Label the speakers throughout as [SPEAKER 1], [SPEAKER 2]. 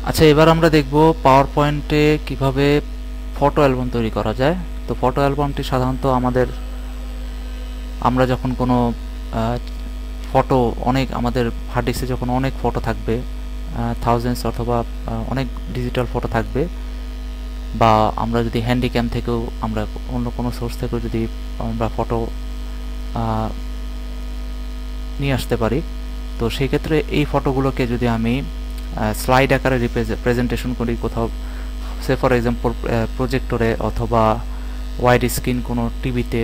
[SPEAKER 1] আচ্ছা, এবার আমরা দেখব পাওয়ার পয়েন্টে কিভাবে ফটো অ্যালবাম তৈরি করা যায়। তো ফটো অ্যালবামটি সাধারণত আমরা যখন কোনো ফটো আমাদের হার্ড ডিস্কে যখন অনেক ফটো থাকবে, থাউজেন্ডস অথবা অনেক ডিজিটাল ফটো থাকবে, বা আমরা যদি হ্যান্ডিক্যাম থেকেও আমরা অন্য কোনো সোর্স থেকেও যদি আমরা ফটো নিয়ে আসতে পারি, তো সেই ক্ষেত্রে এই ফটোগুলোকে যদি আমি স্লাইড আকারে প্রেজেন্টেশন করি কোথাও, সে ফর এক্সাম্পল প্রজেক্টরে অথবা ওয়াইড স্ক্রিন কোনো টিভিতে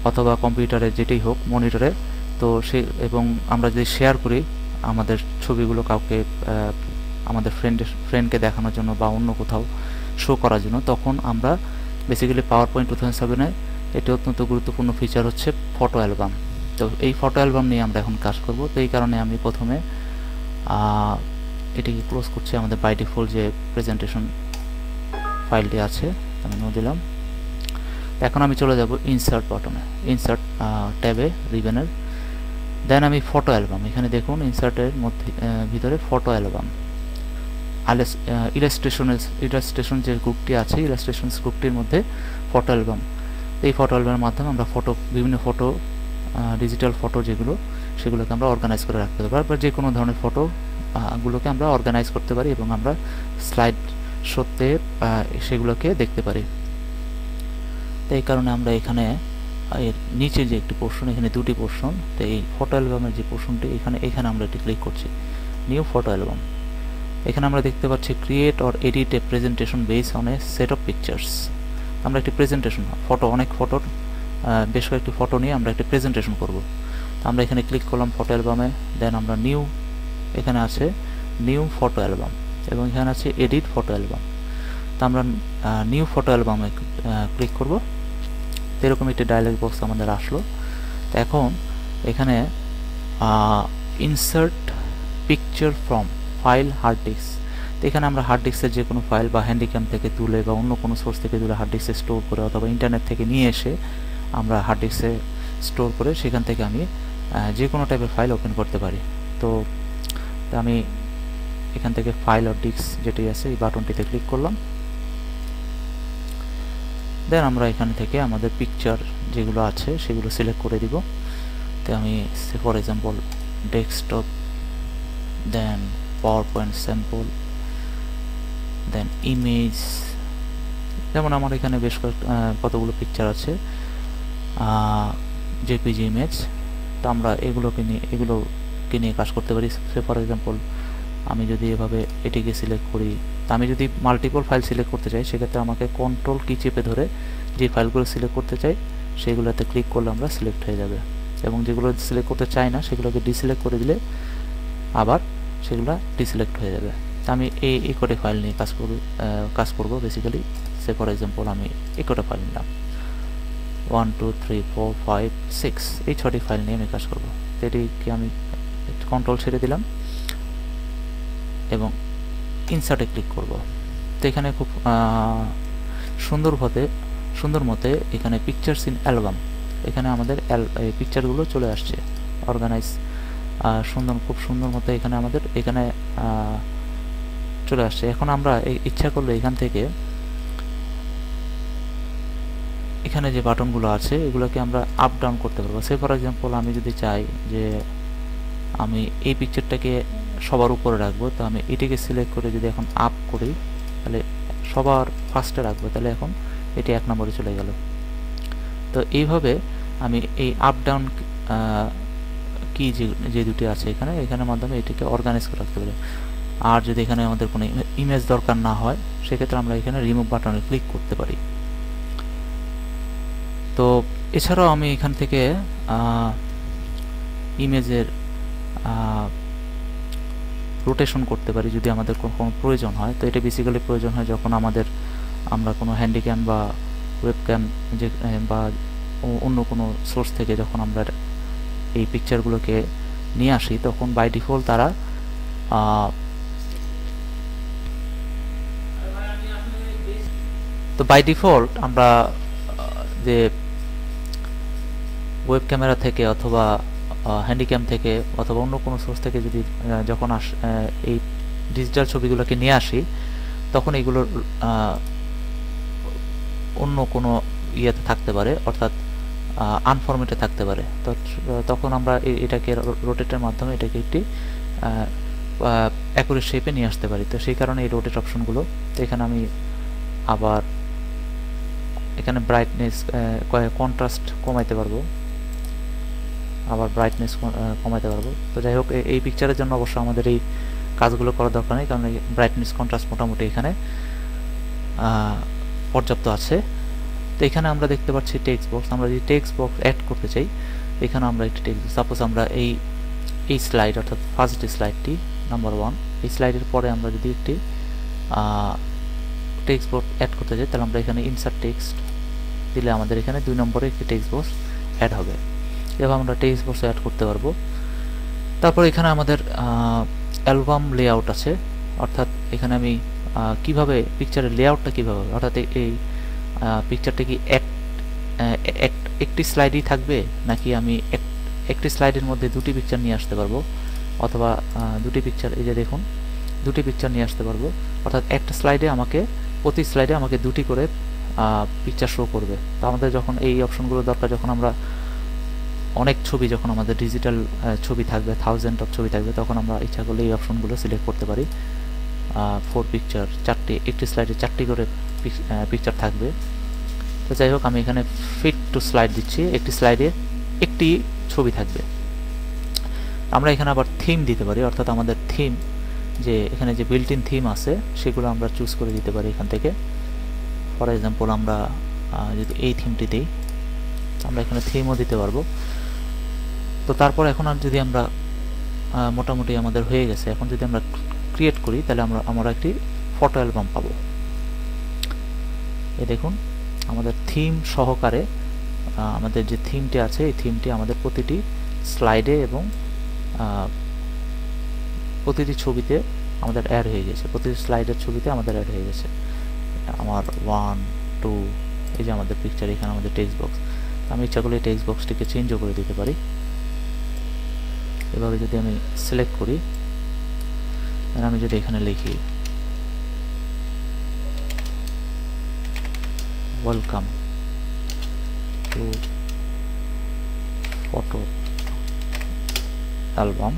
[SPEAKER 1] অথবা কম্পিউটারে, যেটাই হোক, মনিটরে, তো এবং আমরা যদি শেয়ার করি আমাদের ছবিগুলো কাউকে, আমাদের ফ্রেন্ডকে দেখানোর জন্য বা অন্য কোথাও শো করার জন্য, তখন আমরা বেসিক্যালি পাওয়ার পয়েন্ট 2007-এ এটি অত্যন্ত গুরুত্বপূর্ণ ফিচার হচ্ছে ফটো অ্যালবাম। তো এই ফটো অ্যালবাম নিয়ে আমরা এখন কাজ করব। তো এই কারণে আমি প্রথমে এটিকে ক্লোজ করছি। আমাদের বাই ডিফল্ট যে প্রেজেন্টেশন ফাইলটি আছে আমি নো দিলাম। এখন আমি চলে যাব ইনসার্ট বাটনে, ইনসার্ট ট্যাবে রিবনের, দেন আমি ফটো অ্যালবাম, এখানে দেখুন ইনসার্টের মধ্যে ভিতরে ফটো অ্যালবাম, ইলাস্ট্রেশন যে গ্রুপটি আছে, ইলাস্ট্রেশন গ্রুপটির মধ্যে ফটো অ্যালবাম। এই ফটো অ্যালবামের মাধ্যমে আমরা বিভিন্ন ফটো, ডিজিটাল ফটো যেগুলো, সেগুলোকে আমরা অর্গানাইজ করে রাখতে পারি, বা যে কোনো ধরনের ফটো গুলোকে আমরা অর্গানাইজ করতে পারি এবং আমরা স্লাইড শোতে সেগুলোকে দেখতে পারি। তো এই কারণে আমরা এখানে এর নিচে যে একটি পোর্শন, এখানে দুটি পোর্শন, তো এই ফটো অ্যালবামের যে পোর্শনটি এখানে আমরা এটি ক্লিক করছি, নিউ ফটো অ্যালবাম। এখানে আমরা দেখতে পাচ্ছি create or edit A presentation base on a set of pictures. আমরা একটি প্রেজেন্টেশন বেশ কয়েকটি ফটো নিয়ে আমরা একটি প্রেজেন্টেশন করব। তো আমরা এখানে ক্লিক করলাম ফটো অ্যালবামে, দেন আমরা এখানে আছে নিউ ফটো অ্যালবাম এবং এখানে আছে এডিট ফটো অ্যালবাম। তো আমরা নিউ ফটো অ্যালবামে ক্লিক করব। তো এরকম একটি ডায়লগ বক্স আমাদের আসলো। তো এখন এখানে insert picture from file hard disk, তো এখানে আমরা হার্ড ডিস্কের যে কোনো ফাইল বা হ্যান্ডিক্যাম থেকে তুলে বা অন্য কোনো সোর্স থেকে তুলে হার্ড ডিস্কে স্টোর করে অথবা ইন্টারনেট থেকে নিয়ে এসে আমরা হার্ড ডিস্কে স্টোর করে সেখান থেকে আমি যে কোনো টাইপের ফাইল ওপেন করতে পারি। তো আমি এখান থেকে ফাইল অর ডিস্ক যেটি আছে এই বাটনটিতে ক্লিক করলাম, দেন আমরা এখান থেকে আমাদের পিকচার যেগুলো আছে সেগুলো সিলেক্ট করে দিব। তো আমি for example desktop, then PowerPoint sample, then image, যেমন আমার এখানে বেশ কতগুলো পিকচার আছে, জেপিজি ইমেজ। তো আমরা এগুলোকে নিয়ে কাজ করতে পারি। ফর এক্সাম্পল আমি যদি এভাবে এটিকে সিলেক্ট করি, তা আমি যদি মাল্টিপল ফাইল সিলেক্ট করতে চাই, সেক্ষেত্রে আমাকে কন্ট্রোল কি চেপে ধরে যে ফাইলগুলো সিলেক্ট করতে চাই সেগুলোতে ক্লিক করলে আমরা সিলেক্ট হয়ে যাবে, এবং যেগুলো সিলেক্ট করতে চাই না সেগুলোকে ডিসিলেক্ট করে দিলে আবার সেগুলো ডিসিলেক্ট হয়ে যাবে। তা আমি এই কটা ফাইল নিয়ে কাজ করব বেসিক্যালি। ফর এক্সাম্পল আমি এই কটা ফাইল নিলাম, 1 2 3 4 5 6, এই 6টি ফাইল নিয়ে আমি কাজ করব। এটিকে আমি কন্ট্রোল ছেড়ে দিলাম এবং ইনসার্টে ক্লিক করব। তো এখানে খুব সুন্দর মতে এখানে পিকচার্স ইন অ্যালবাম, এখানে আমাদের এই পিকচারগুলো চলে আসছে অর্গানাইজ, খুব সুন্দর মতো এখানে আমাদের চলে আসছে। এখন আমরা ইচ্ছা করলে এখান থেকে এখানে যে বাটনগুলো আছে এগুলোকে আমরা আপ ডাউন করতে পারবো। সে ফর এক্সাম্পল আমি যদি চাই যে আমি এই পিকচারটাকে সবার উপরে রাখবো, তো আমি এটিকে সিলেক্ট করে যদি এখন আপ করি তাহলে সবার ফার্স্টে রাখবো, তাহলে এখন এটি 1 নম্বরে চলে গেল। তো এইভাবে আমি এই আপ ডাউন কি যে দুটি আছে এখানের মাধ্যমে এটিকে অর্গানাইজ করে রাখতে পারি। আর যদি এখানে আমাদের কোনো ইমেজ দরকার না হয় সেক্ষেত্রে আমরা এখানে রিমুভ বাটনে ক্লিক করতে পারি। তো এছাড়াও আমি এখান থেকে ইমেজের রোটেশন করতে পারি যদি আমাদের কোনো প্রয়োজন হয়। তো এটা বেসিক্যালি প্রয়োজন হয় যখন আমরা কোনো হ্যান্ডিক্যাম বা ওয়েবক্যাম বা অন্য কোনো সোর্স থেকে যখন আমরা এই পিকচারগুলোকে নিয়ে আসি, তখন বাই ডিফল্ট তারা আমরা যে ওয়েব ক্যামেরা থেকে অথবা হ্যান্ডিক্যাম থেকে অথবা অন্য কোনো সোর্স থেকে যদি যখন এই ডিজিটাল ছবিগুলোকে নিয়ে আসি তখন এগুলোর অন্য কোনো ইয়েতে থাকতে পারে, অর্থাৎ আনফরমেটে থাকতে পারে। তো তখন আমরা এটাকে রোটেটের মাধ্যমে এটাকে একটি অ্যাকুরেট শেপে নিয়ে আসতে পারি। তো সেই কারণে এই রোটেট অপশনগুলো। তো এখানে আমি আবার এখানে ব্রাইটনেস কন্ট্রাস্ট কমাইতে পারবো, আবার ব্রাইটনেস কমাইতে পারবো। তো যাই হোক, এই পিকচারের জন্য অবশ্য আমাদের এই কাজগুলো করার দরকার নেই, কারণ এই ব্রাইটনেস কন্ট্রাস্ট মোটামুটি এখানে পর্যাপ্ত আছে। তো এখানে আমরা দেখতে পাচ্ছি টেক্সট বক্স। আমরা যদি টেক্সট বক্স অ্যাড করতে চাই, এখানে আমরা একটি টেক্সট, সাপোজ আমরা এই স্লাইড অর্থাৎ ফার্স্ট স্লাইডটি নাম্বার 1, এই স্লাইডের পরে আমরা যদি একটি টেক্সট বক্স অ্যাড করতে চাই, তাহলে আমরা এখানে ইনসার্ট টেক্সট দিলে আমাদের এখানে 2 নম্বরে একটি টেক্সট বক্স অ্যাড হবে। এভাবে আমরা টেক্সট বক্স অ্যাড করতে পারবো। তারপর এখানে আমাদের অ্যালবাম লেআউট আছে, অর্থাৎ এখানে আমি কিভাবে পিকচারের লেআউটটা কীভাবে, অর্থাৎ এই পিকচারটা কি একটি স্লাইডই থাকবে, নাকি আমি একটি স্লাইডের মধ্যে দুটি পিকচার নিয়ে আসতে পারবো, অথবা দুটি পিকচার, এই যে দেখুন দুটি পিকচার নিয়ে আসতে পারবো। অর্থাৎ একটা স্লাইডে প্রতি স্লাইডে আমাকে দুটি করে পিকচার শো করবে। তো আমাদের যখন এই অপশনগুলো দরকার, যখন আমরা অনেক ছবি, যখন আমাদের ডিজিটাল ছবি থাকবে, 1000 অফ ছবি থাকবে, তখন আমরা ইচ্ছা করলে এই অপশনগুলো সিলেক্ট করতে পারি। 4 পিকচার, 4টি, একটি স্লাইডে 4টি করে পিকচার থাকবে। তো যাই হোক, আমি এখানে ফিট টু স্লাইড দিচ্ছি, একটি স্লাইডে একটি ছবি থাকবে। আমরা এখানে আবার থিম দিতে পারি, অর্থাৎ আমাদের থিম, যে এখানে যে বিল্ট ইন থিম আছে সেগুলো আমরা চুজ করে দিতে পারি এখান থেকে। ফর এক্সাম্পল, আমরা যদি এই থিমটি দিই, আমরা এখানে থিমও দিতে পারবো। তো তারপর এখন আর যদি আমরা মোটামুটি আমাদের হয়ে গেছে, এখন যদি আমরা ক্রিয়েট করি, তাহলে আমরা একটি ফটো অ্যালবাম পাবো। এই দেখুন, আমাদের থিম সহকারে আমাদের যে থিমটি আছে, এই থিমটি আমাদের প্রতিটি স্লাইডে এবং প্রতিটি ছবিতে আমাদের অ্যাড হয়ে গেছে, প্রতিটি স্লাইডের ছবিতে আমাদের অ্যাড হয়ে গেছে। আমার 1, 2, এই যে আমাদের পিকচার, এখানে আমাদের টেক্সট বক্স। আমি ইচ্ছা করলে টেক্সট বক্সটিকে চেঞ্জও করে দিতে পারি। এভাবে যদি আমি সিলেক্ট করি, আমি যদি এখানে লিখি ওয়েলকাম টু ফটো অ্যালবাম,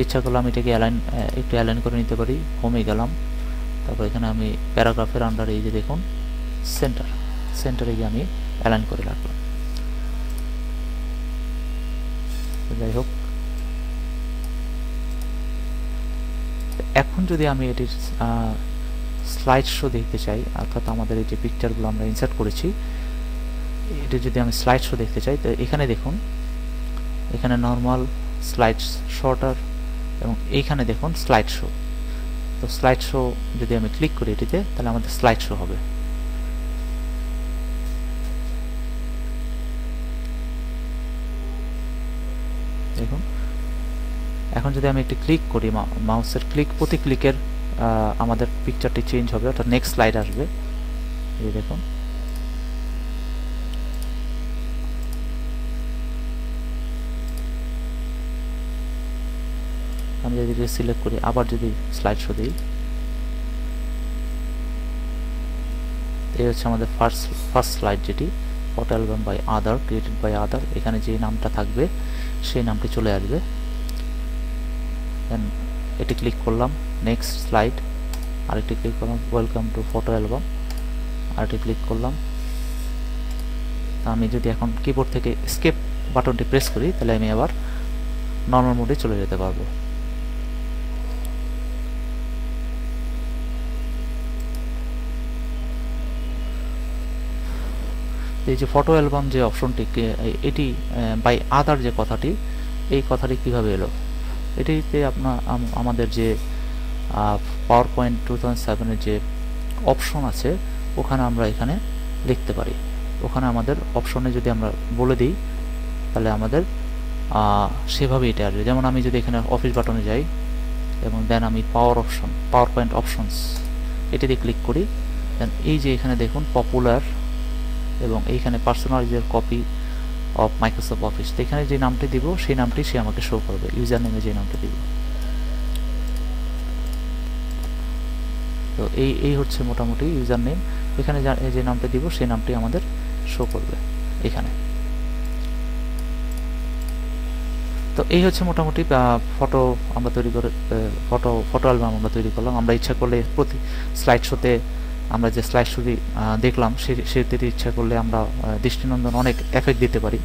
[SPEAKER 1] ইচ্ছা করলে আমি এটাকে একটু অ্যালাইন করে নিতে পারি। হোমে গেলাম, তারপর এখানে আমি প্যারাগ্রাফের আন্ডারে এই যে দেখুন সেন্টারে গিয়ে আমি অ্যালাইন করে রাখলাম। যাই হোক, এখন যদি আমি এটির স্লাইড শো দেখতে চাই, অর্থাৎ আমাদের এই যে পিকচারগুলো আমরা ইনসার্ট করেছি, এটি যদি আমি স্লাইড শো দেখতে চাই, তো এখানে দেখুন, এখানে নর্মাল, স্লাইড শর্টার, এবং এইখানে দেখুন স্লাইড শো। তো স্লাইড শো যদি আমি ক্লিক করি এটিতে, তাহলে আমাদের স্লাইড শো হবে। দেখুন, এখন যদি আমি একটি ক্লিক করি, মাউসের প্রতি ক্লিকের আমাদের পিকচারটি চেঞ্জ হবে, অর্থাৎ নেক্সট স্লাইড আসবে। এই দেখুন, আমি যদি সিলেক্ট করি, আবার যদি স্লাইড শো দিই, এই হচ্ছে আমাদের ফার্স্ট স্লাইড, যেটি photo album by other, created by other. এখানে যে নামটা থাকবে সেই নামটি চলে আসবে। দেন এটি ক্লিক করলাম, নেক্সট স্লাইড, আরেকটি ক্লিক করলাম, ওয়েলকাম টু ফটো অ্যালবাম, আরেকটি ক্লিক করলাম। আমি যদি এখন কিবোর্ড থেকে এস্কেপ বাটনটি প্রেস করি, তাহলে আমি আবার নর্মাল মোডে চলে যেতে পারবো। এই যে ফটো অ্যালবাম যে অপশনটি, এটি বাই আদার যে কথাটি, এই কথাটি কিভাবে এলো, এটিতে আমাদের যে পাওয়ার পয়েন্ট 2007-এর যে অপশন আছে, ওখানে আমরা এখানে লিখতে পারি। ওখানে আমাদের অপশনে যদি আমরা বলে দিই, তাহলে আমাদের সেভাবে এটা আসবে। যেমন আমি যদি এখানে অফিস বাটনে যাই এবং দেন আমি পাওয়ার পয়েন্ট অপশনস এটিতে ক্লিক করি, দেন এই যে এখানে দেখুন পপুলার, এবং এইখানে পার্সোনালাইজের কপি অফ মাইক্রোসফট অফিস। তো এখানে যে নামটি দিব সেই নামটি সে আমাকে শো করবে, ইউজার নেমে যে নামটি দিব। তো এই হচ্ছে মোটামুটি ইউজার নেম। এখানে যে নামটি দিব সেই নামটি আমাদের শো করবে এখানে। তো এই হচ্ছে মোটামুটি ফটো আমরা তৈরি করে ফটো অ্যালবাম আমরা তৈরি করলাম। আমরা ইচ্ছা করলে প্রতি স্লাইড শোতে আমরা যে স্লাইড শোটি দেখলাম সেটিতে ইচ্ছা করলে আমরা দৃষ্টিনন্দন অনেক এফেক্ট দিতে পারি,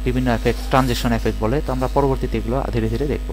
[SPEAKER 1] বিভিন্ন এফেক্ট, ট্রানজিশন এফেক্ট বলে। তো আমরা পরবর্তীতে এগুলো ধীরে ধীরে দেখব।